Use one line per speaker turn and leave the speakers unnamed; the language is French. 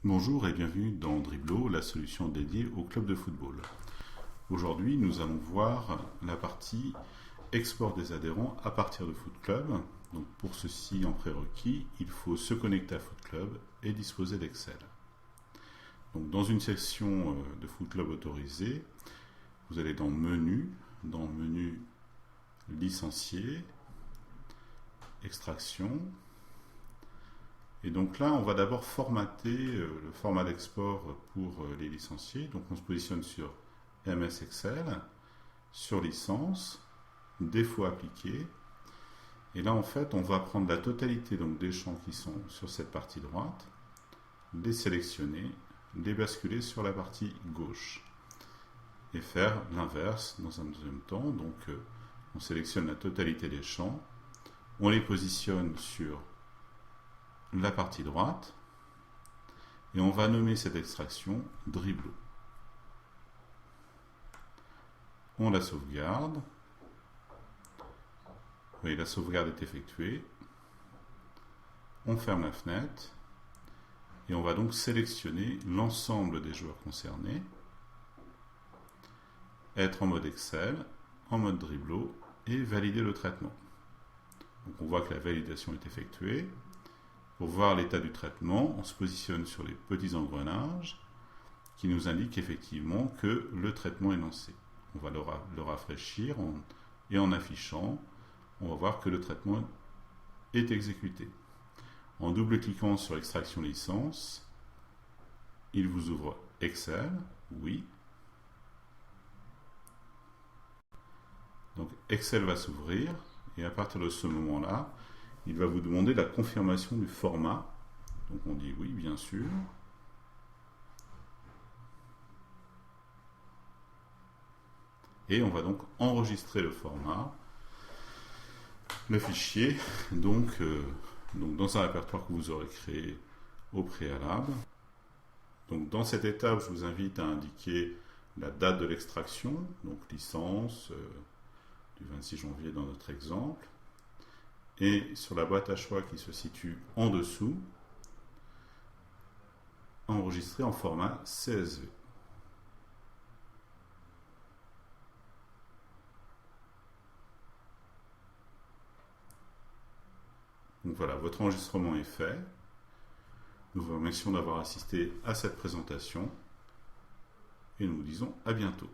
Bonjour et bienvenue dans Dribblo, la solution dédiée au club de football. Aujourd'hui, nous allons voir la partie export des adhérents à partir de Foot Club. Donc pour ceci, en prérequis, il faut se connecter à Foot Club et disposer d'Excel. Donc dans une section de Foot Club autorisée, vous allez dans Menu Licencier, Extraction. Et donc là, on va d'abord formater le format d'export pour les licenciés. Donc on se positionne sur MS Excel, sur licence, défaut appliqué. Et là, en fait, on va prendre la totalité donc, des champs qui sont sur cette partie droite, les sélectionner, les basculer sur la partie gauche. Et faire l'inverse dans un deuxième temps. Donc on sélectionne la totalité des champs, on les positionne sur la partie droite et on va nommer cette extraction Dribblo. On la sauvegarde. Vous voyez, la sauvegarde est effectuée. On ferme la fenêtre et on va donc sélectionner l'ensemble des joueurs concernés, être en mode Excel, en mode Dribblo et valider le traitement. Donc on voit que la validation est effectuée. Pour voir l'état du traitement, on se positionne sur les petits engrenages qui nous indiquent effectivement que le traitement est lancé. On va le rafraîchir et en affichant, on va voir que le traitement est exécuté. En double-cliquant sur extraction licence, il vous ouvre Excel, oui. Donc Excel va s'ouvrir et à partir de ce moment-là, il va vous demander la confirmation du format. Donc on dit oui, bien sûr. Et on va donc enregistrer le format, le fichier, donc dans un répertoire que vous aurez créé au préalable. Donc dans cette étape, je vous invite à indiquer la date de l'extraction, donc licence du 26 janvier dans notre exemple. Et sur la boîte à choix qui se situe en dessous, enregistrer en format CSV. Donc voilà, votre enregistrement est fait. Nous vous remercions d'avoir assisté à cette présentation et nous vous disons à bientôt.